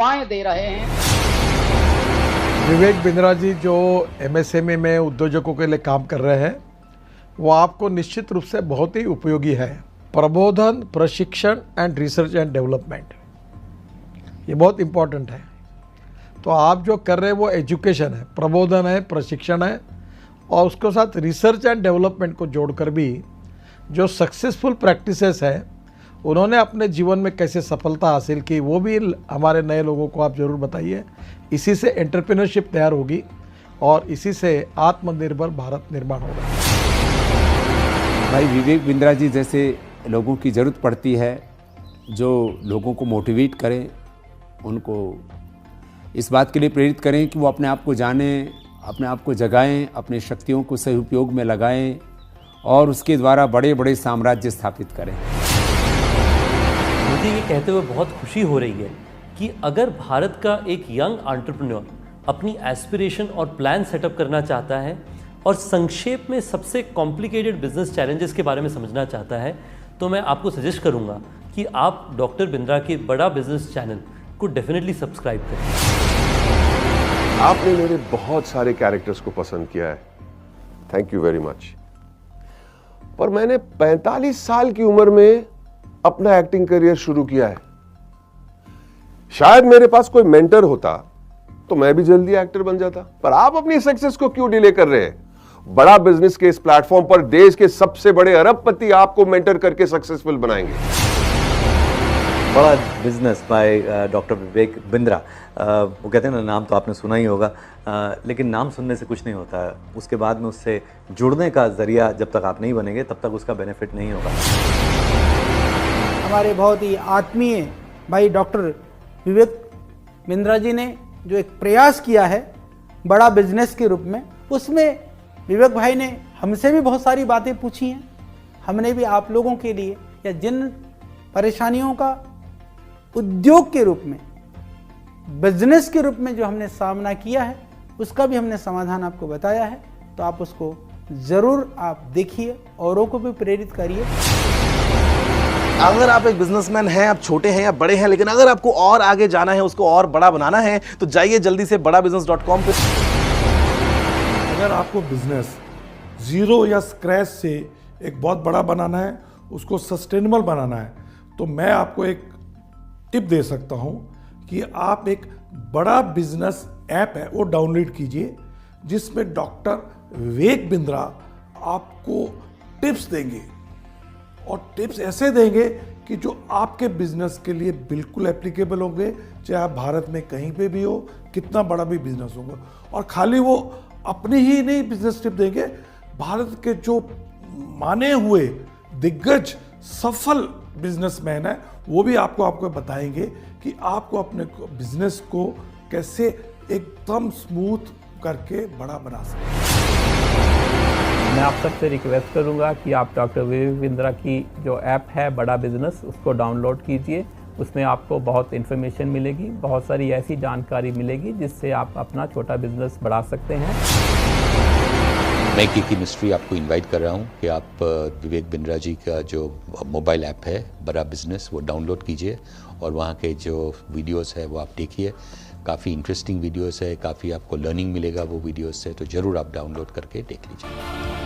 सेवाएं दे रहे हैं। विवेक बिंद्रा जी जो एमएसएमई में उद्योजकों के लिए काम कर रहे हैं वो आपको निश्चित रूप से बहुत ही उपयोगी है। प्रबोधन, प्रशिक्षण एंड रिसर्च एंड डेवलपमेंट, ये बहुत इम्पोर्टेंट है। तो आप जो कर रहे हैं वो एजुकेशन है, प्रबोधन है, प्रशिक्षण है और उसके साथ रिसर्च एंड डेवलपमेंट को जोड़कर भी जो सक्सेसफुल प्रैक्टिसेस है उन्होंने अपने जीवन में कैसे सफलता हासिल की वो भी हमारे नए लोगों को आप ज़रूर बताइए। इसी से एंटरप्रेन्योरशिप तैयार होगी और इसी से आत्मनिर्भर भारत निर्माण होगा। भाई विवेक बिंद्रा जी जैसे लोगों की ज़रूरत पड़ती है, जो लोगों को मोटिवेट करें, उनको इस बात के लिए प्रेरित करें कि वो अपने आप को जानें, अपने आप को जगाएं, अपनी शक्तियों को सही उपयोग में लगाएं और उसके द्वारा बड़े बड़े साम्राज्य स्थापित करें। मुझे ये कहते हुए बहुत खुशी हो रही है कि अगर भारत का एक यंग एंटरप्रेन्योर अपनी एस्पिरेशन और प्लान सेटअप करना चाहता है और संक्षेप में सबसे कॉम्प्लिकेटेड बिजनेस चैलेंजेस के बारे में समझना चाहता है, तो मैं आपको सजेस्ट करूंगा कि आप डॉक्टर बिंद्रा के बड़ा बिजनेस चैनल को डेफिनेटली सब्सक्राइब करें। आपने मेरे बहुत सारे कैरेक्टर्स को पसंद किया है, थैंक यू वेरी मच। पर मैंने 45 साल की उम्र में अपना एक्टिंग करियर शुरू किया है। शायद मेरे पास कोई मेंटर होता तो मैं भी जल्दी एक्टर बन जाता। पर आप अपनी सक्सेस को क्यों डिले कर रहे हैं? बड़ा बिजनेस के इस प्लेटफॉर्म पर देश के सबसे बड़े अरबपति आपको मेंटर करके सक्सेसफुल बनाएंगे। बड़ा business by doctor Vivek Bindra. वो कहते हैं ना, नाम तो आपने सुना ही होगा, लेकिन नाम सुनने से कुछ नहीं होता है। उसके बाद में उससे जुड़ने का जरिया जब तक आप नहीं बनेंगे तब तक उसका बेनिफिट नहीं होगा। हमारे बहुत ही आत्मीय भाई डॉक्टर विवेक बिंद्रा जी ने जो एक प्रयास किया है बड़ा बिजनेस के रूप में, उसमें विवेक भाई ने हमसे भी बहुत सारी बातें पूछी हैं। हमने भी आप लोगों के लिए या जिन परेशानियों का उद्योग के रूप में, बिजनेस के रूप में जो हमने सामना किया है, उसका भी हमने समाधान आपको बताया है। तो आप उसको ज़रूर आप देखिए, औरों को भी प्रेरित करिए। अगर आप एक बिजनेसमैन हैं, आप छोटे हैं या बड़े हैं, लेकिन अगर आपको और आगे जाना है, उसको और बड़ा बनाना है, तो जाइए जल्दी से badabusiness.com पे। अगर आपको बिजनेस जीरो या स्क्रैच से एक बहुत बड़ा बनाना है, उसको सस्टेनेबल बनाना है, तो मैं आपको एक टिप दे सकता हूं कि आप एक बड़ा बिजनेस ऐप है वो डाउनलोड कीजिए, जिसमें डॉक्टर विवेक बिंद्रा आपको टिप्स देंगे और टिप्स ऐसे देंगे कि जो आपके बिजनेस के लिए बिल्कुल एप्लीकेबल होंगे, चाहे आप भारत में कहीं पे भी हो, कितना बड़ा भी बिजनेस होगा। और खाली वो अपनी ही नहीं बिजनेस टिप देंगे, भारत के जो माने हुए दिग्गज सफल बिजनेसमैन है वो भी आपको बताएंगे कि आपको अपने बिजनेस को कैसे एकदम स्मूथ करके बड़ा बना सकते हैं। मैं आप सबसे रिक्वेस्ट करूंगा कि आप डॉक्टर विवेक बिंद्रा की जो ऐप है बड़ा बिजनेस, उसको डाउनलोड कीजिए। उसमें आपको बहुत इन्फॉर्मेशन मिलेगी, बहुत सारी ऐसी जानकारी मिलेगी जिससे आप अपना छोटा बिजनेस बढ़ा सकते हैं। मैं की मिस्ट्री आपको इनवाइट कर रहा हूं कि आप विवेक बिंद्रा जी का जो मोबाइल ऐप है बड़ा बिजनेस वो डाउनलोड कीजिए और वहाँ के जो वीडियोस है वो आप देखिए। काफ़ी इंटरेस्टिंग वीडियोस है, काफ़ी आपको लर्निंग मिलेगा वो वीडियोस से, तो ज़रूर आप डाउनलोड करके देख लीजिए।